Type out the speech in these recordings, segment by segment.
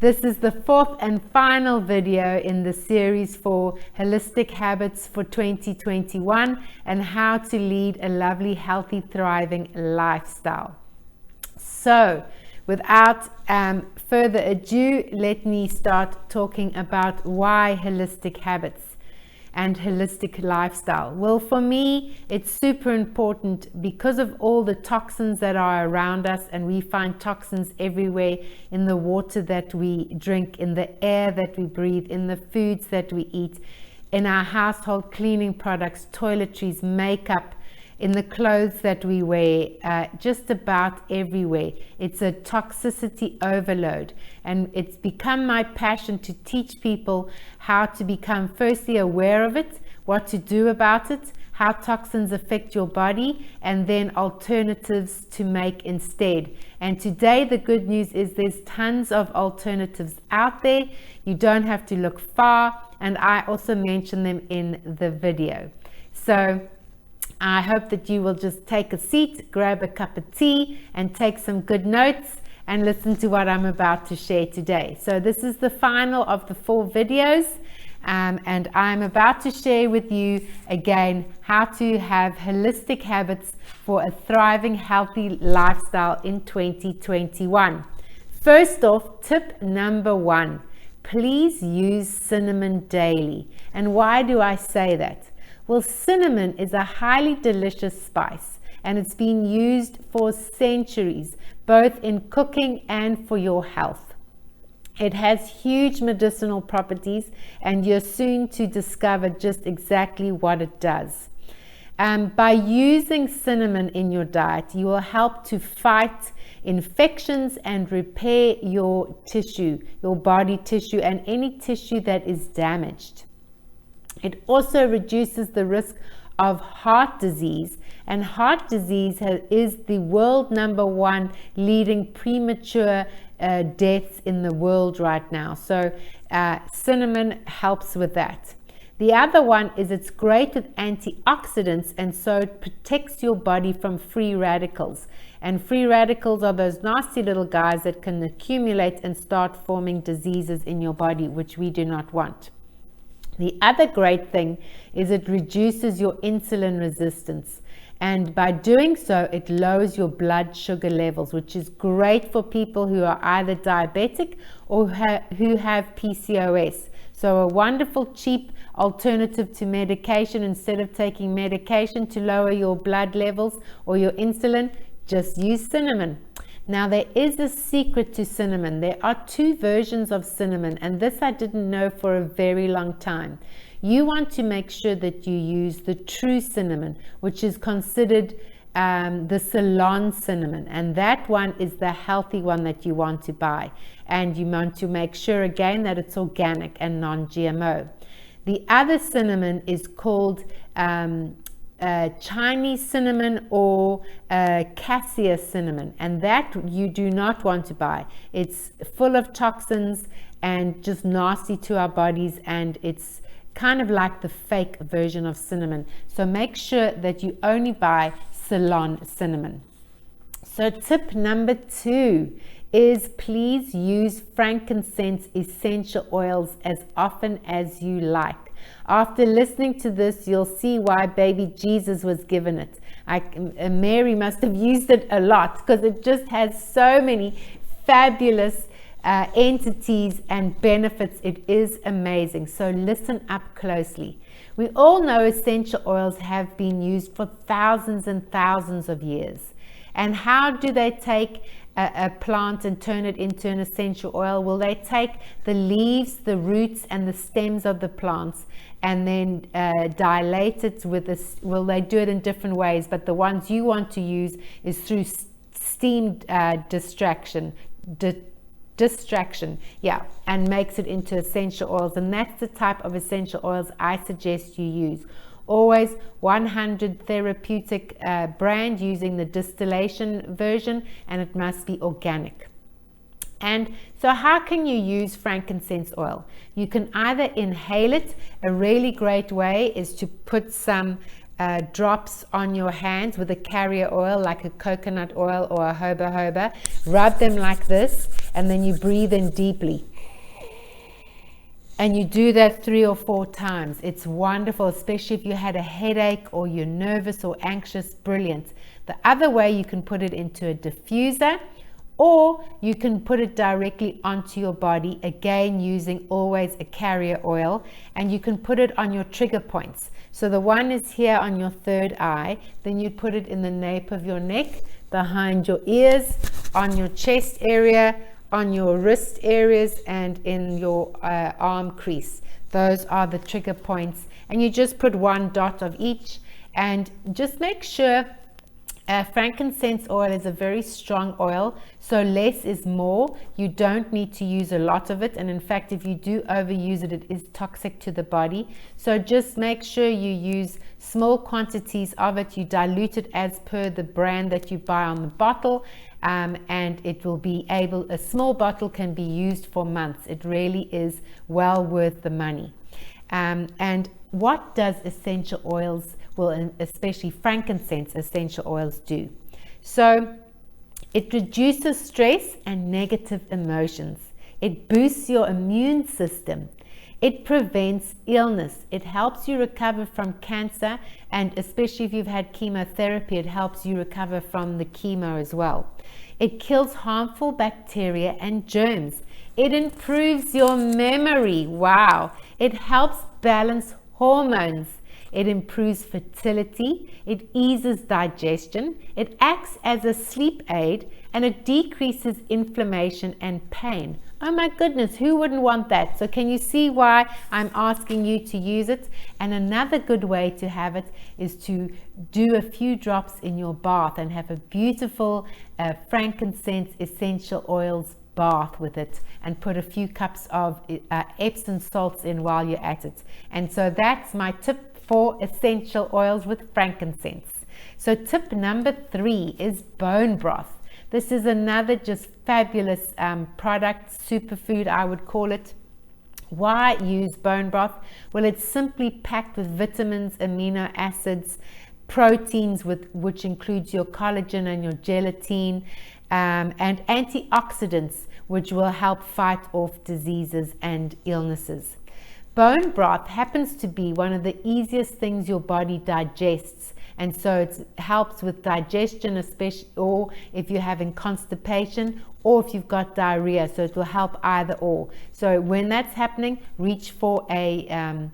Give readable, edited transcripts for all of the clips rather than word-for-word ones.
This is the fourth and final video in the series for Holistic Habits for 2021 and how to lead a lovely, healthy, thriving lifestyle. So, without further ado, let me start talking about why holistic habits and holistic lifestyle. Well, for me, it's super important because of all the toxins that are around us, and we find toxins everywhere in the water that we drink, in the air that we breathe, in the foods that we eat, in our household cleaning products, toiletries, makeup, in the clothes that we wear, just about everywhere. It's a toxicity overload, and it's become my passion to teach people how to become firstly aware of it, what to do about it, how toxins affect your body, and then alternatives to make instead. And today the good news is there's tons of alternatives out there. You don't have to look far, and I also mention them in the video. So I hope that you will just take a seat, grab a cup of tea, and take some good notes and listen to what I'm about to share today. So this is the final of the 4 videos, and I'm about to share with you again how to have holistic habits for a thriving, healthy lifestyle in 2021. First off, tip number 1, please use cinnamon daily. And why do I say that? Well, cinnamon is a highly delicious spice, and it's been used for centuries, both in cooking and for your health. It has huge medicinal properties, and you're soon to discover just exactly what it does. By using cinnamon in your diet, you will help to fight infections and repair your tissue, your body tissue, and any tissue that is damaged. It also reduces the risk of heart disease, and heart disease is the world #1 leading premature deaths in the world right now. So cinnamon helps with that. The other one is it's great with antioxidants, and so it protects your body from free radicals. And free radicals are those nasty little guys that can accumulate and start forming diseases in your body, which we do not want. The other great thing is it reduces your insulin resistance, and by doing so it lowers your blood sugar levels, which is great for people who are either diabetic or who have PCOS. So a wonderful cheap alternative to medication. Instead of taking medication to lower your blood levels or your insulin, just use cinnamon. Now, there is a secret to cinnamon. There are 2 versions of cinnamon, and this I didn't know for a very long time. You want to make sure that you use the true cinnamon, which is considered the Ceylon cinnamon, and that one is the healthy one that you want to buy. And you want to make sure again that it's organic and non-GMO. The other cinnamon is called Chinese cinnamon or cassia cinnamon, and that you do not want to buy. It's full of toxins and just nasty to our bodies, and it's kind of like the fake version of cinnamon. So make sure that you only buy Ceylon cinnamon. So tip number 2 is please use frankincense essential oils as often as you like. After listening to this, you'll see why baby Jesus was given it. Mary must have used it a lot because it just has so many fabulous entities and benefits. It is amazing. So listen up closely. We all know essential oils have been used for thousands and thousands of years. And how do they take a plant and turn it into an essential oil? Well, they take the leaves, the roots, and the stems of the plants and then dilate it with this. Well, they do it in different ways, but the ones you want to use is through steam distraction, and makes it into essential oils. And that's the type of essential oils I suggest you use. Always 100 therapeutic brand, using the distillation version, and it must be organic. And so how can you use frankincense oil? You can either inhale it. A really great way is to put some drops on your hands with a carrier oil like a coconut oil or a jojoba. Rub them like this, and then you breathe in deeply. And you do that 3 or 4 times. It's wonderful, especially if you had a headache or you're nervous or anxious. Brilliant. The other way, you can put it into a diffuser, or you can put it directly onto your body, again using always a carrier oil, and you can put it on your trigger points. So the one is here on your third eye, then you put it in the nape of your neck, behind your ears, on your chest area, on your wrist areas, and in your arm crease. Those are the trigger points, and you just put 1 dot of each. And just make sure, frankincense oil is a very strong oil, so less is more. You don't need to use a lot of it, and in fact, if you do overuse it, it is toxic to the body. So just make sure you use small quantities of it. You dilute it as per the brand that you buy on the bottle, and it will be able, a small bottle can be used for months. It really is well worth the money. And what does essential oils, well, especially frankincense essential oils, do? So it reduces stress and negative emotions. It boosts your immune system. It prevents illness. It helps you recover from cancer, and especially if you've had chemotherapy, it helps you recover from the chemo as well. It kills harmful bacteria and germs. It improves your memory. Wow. It helps balance hormones. It improves fertility. It eases digestion. It acts as a sleep aid, and it decreases inflammation and pain. Oh my goodness, who wouldn't want that? So can you see why I'm asking you to use it? And another good way to have it is to do a few drops in your bath and have a beautiful frankincense essential oils bath with it, and put a few cups of Epsom salts in while you're at it. And so that's my tip for essential oils with frankincense. So tip number 3 is bone broth. This is another just fabulous product, superfood I would call it. Why use bone broth? Well, it's simply packed with vitamins, amino acids, proteins, which includes your collagen and your gelatin, and antioxidants, which will help fight off diseases and illnesses. Bone broth happens to be one of the easiest things your body digests, and so it helps with digestion, especially, or if you're having constipation, or if you've got diarrhea, so it will help either or. So when that's happening, reach for a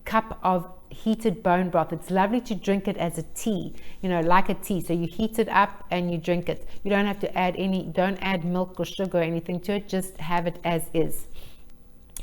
cup of heated bone broth. It's lovely to drink it as a tea, like a tea. So you heat it up and you drink it. You don't have to add don't add milk or sugar or anything to it, just have it as is.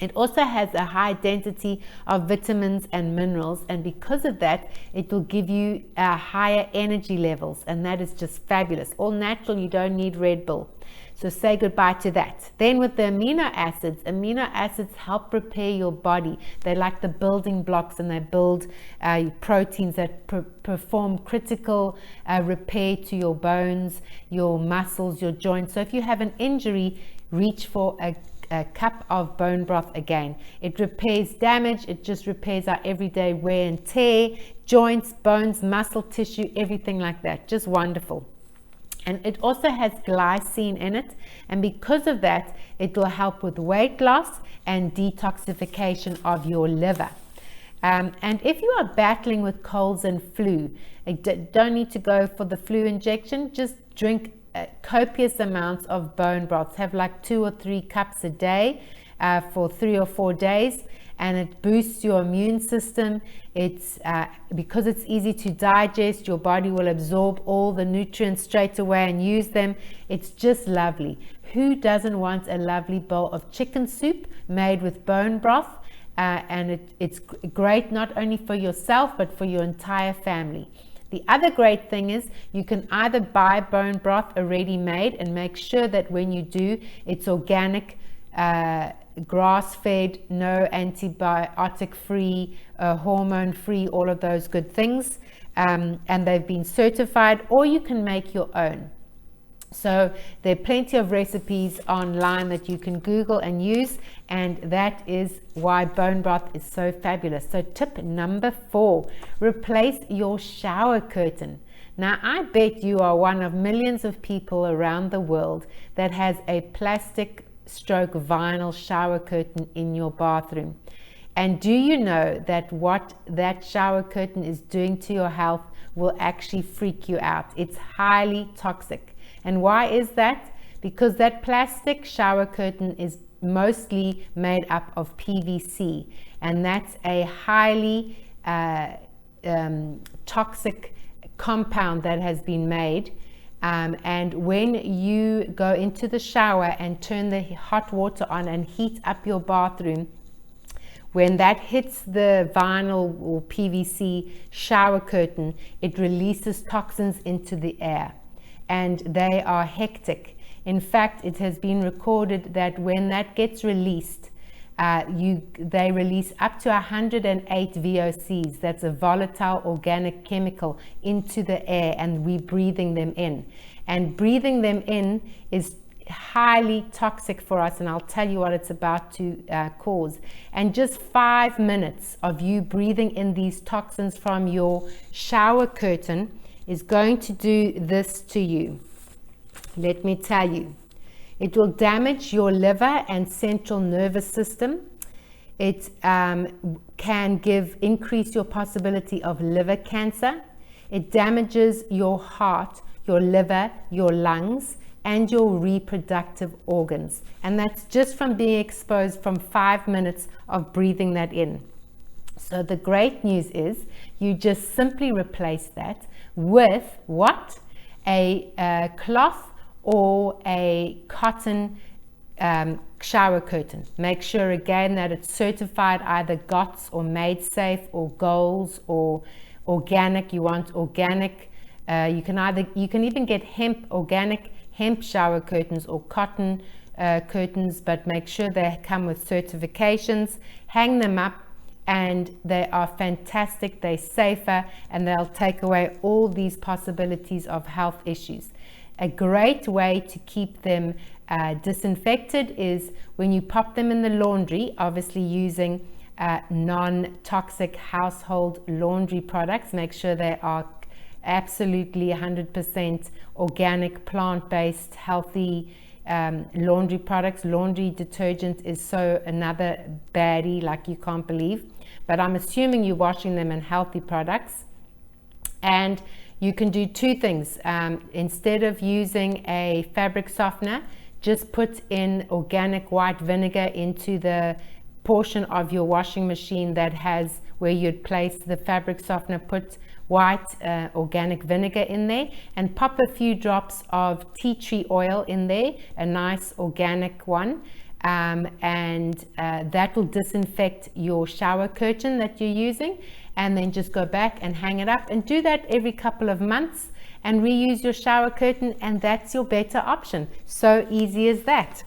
It also has a high density of vitamins and minerals, and because of that, it will give you higher energy levels, and that is just fabulous. All natural, you don't need Red Bull. So say goodbye to that. Then with the amino acids help repair your body. They're like the building blocks, and they build proteins that perform critical repair to your bones, your muscles, your joints. So if you have an injury, reach for a cup of bone broth again. It repairs damage. It just repairs our everyday wear and tear, joints, bones, muscle tissue, everything like that. Just wonderful. And it also has glycine in it, and because of that, it will help with weight loss and detoxification of your liver. And if you are battling with colds and flu, don't need to go for the flu injection. Just drink copious amounts of bone broths. Have like 2 or 3 cups a day for 3 or 4 days, and it boosts your immune system. It's because it's easy to digest, your body will absorb all the nutrients straight away and use them. It's just lovely. Who doesn't want a lovely bowl of chicken soup made with bone broth? And it's great not only for yourself but for your entire family. The other great thing is you can either buy bone broth already made, and make sure that when you do, it's organic, grass-fed, no antibiotic-free, hormone-free, all of those good things, and they've been certified, or you can make your own. So there are plenty of recipes online that you can Google and use, and that is why bone broth is so fabulous. So tip number 4, replace your shower curtain. Now, I bet you are one of millions of people around the world that has a plastic stroke vinyl shower curtain in your bathroom. And do you know that what that shower curtain is doing to your health will actually freak you out? It's highly toxic. And why is that? Because that plastic shower curtain is mostly made up of PVC, and that's a highly toxic compound that has been made. And when you go into the shower and turn the hot water on and heat up your bathroom, when that hits the vinyl or PVC shower curtain, it releases toxins into the air, and they are hectic. In fact, it has been recorded that when that gets released, they release up to 108 VOCs, that's a volatile organic chemical, into the air, and we're breathing them in. And breathing them in is highly toxic for us, and I'll tell you what it's about to cause. And just 5 minutes of you breathing in these toxins from your shower curtain is going to do this to you. Let me tell you, it will damage your liver and central nervous system. It can increase your possibility of liver cancer. It damages your heart, your liver, your lungs, and your reproductive organs. And that's just from being exposed from 5 minutes of breathing that in. So the great news is you just simply replace that with what? A cloth or a cotton shower curtain. Make sure again that it's certified either GOTS or Made Safe or Goals or organic. You want organic. You can even get organic hemp shower curtains or cotton curtains, but make sure they come with certifications. Hang them up, and they are fantastic. They're safer, and they'll take away all these possibilities of health issues. A great way to keep them disinfected is when you pop them in the laundry, obviously using non-toxic household laundry products. Make sure they are absolutely 100% organic, plant-based, healthy laundry products. Laundry detergent is so another baddie like you can't believe. But I'm assuming you're washing them in healthy products. And you can do two things. Instead of using a fabric softener, just put in organic white vinegar into the portion of your washing machine that has where you'd place the fabric softener. Put white organic vinegar in there and pop a few drops of tea tree oil in there, a nice organic one. And that will disinfect your shower curtain that you're using, and then just go back and hang it up, and do that every couple of months and reuse your shower curtain, and that's your better option. So easy as that.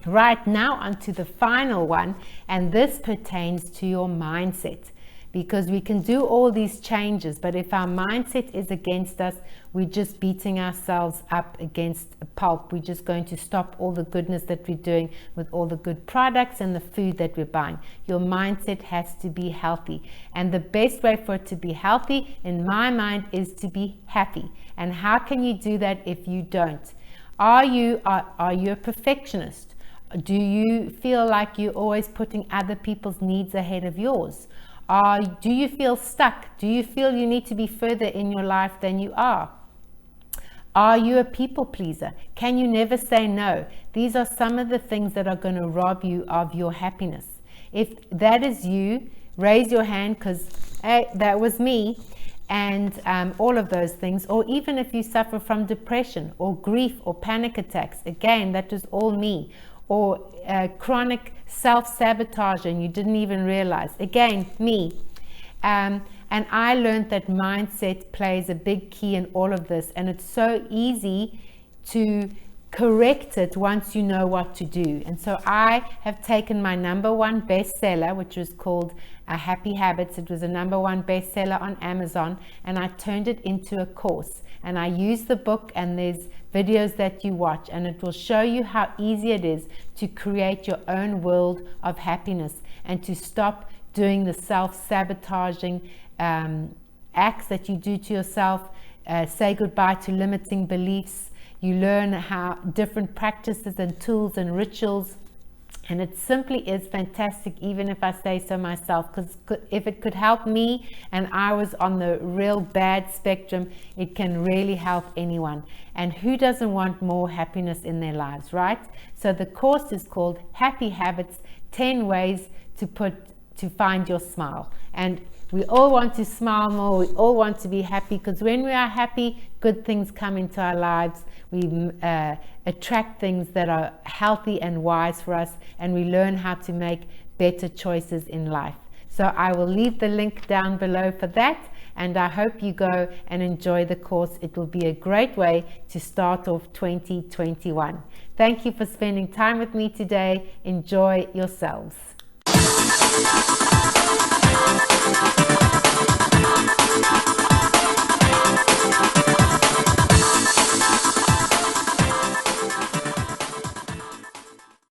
Right, now onto the final one, and this pertains to your mindset. Because we can do all these changes, but if our mindset is against us, we're just beating ourselves up against a pulp. We're just going to stop all the goodness that we're doing with all the good products and the food that we're buying. Your mindset has to be healthy. And the best way for it to be healthy, in my mind, is to be happy. And how can you do that if you don't? Are you a perfectionist? Do you feel like you're always putting other people's needs ahead of yours? Do you feel stuck? Do you feel you need to be further in your life than you are? Are you a people pleaser? Can you never say no? These are some of the things that are going to rob you of your happiness. If that is you, raise your hand, because hey, that was me. And all of those things. Or even if you suffer from depression or grief or panic attacks, again, that was all me. Or chronic self-sabotage and you didn't even realize, again, me. And I learned that mindset plays a big key in all of this, and it's so easy to correct it once you know what to do. And so I have taken my #1 bestseller, which was called Happy Habits. It was a #1 bestseller on Amazon, and I turned it into a course. And I use the book, and there's videos that you watch, and it will show you how easy it is to create your own world of happiness and to stop doing the self-sabotaging acts that you do to yourself, say goodbye to limiting beliefs. You learn how different practices and tools and rituals. And it simply is fantastic, even if I say so myself, because if it could help me and I was on the real bad spectrum, it can really help anyone. And who doesn't want more happiness in their lives, right? So the course is called Happy Habits, 10 Ways to Find Your Smile. And we all want to smile more. We all want to be happy, because when we are happy, good things come into our lives. We attract things that are healthy and wise for us, and we learn how to make better choices in life. So I will leave the link down below for that, and I hope you go and enjoy the course. It will be a great way to start off 2021. Thank you for spending time with me today. Enjoy yourselves.